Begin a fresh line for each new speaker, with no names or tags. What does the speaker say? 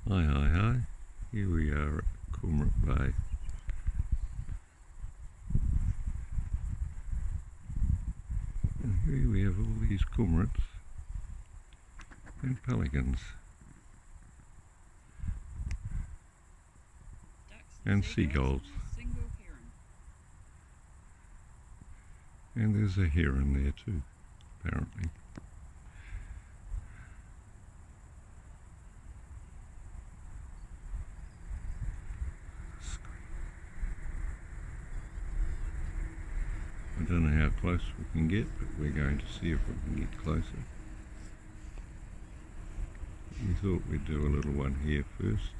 Hi, hi, hi. Here we are at Cormorant Bay. And here we have all these cormorants and pelicans and seagulls. And there's a heron there too, apparently. I don't know how close we can get, but we're going to see if we can get closer. We thought we'd do a little one here first.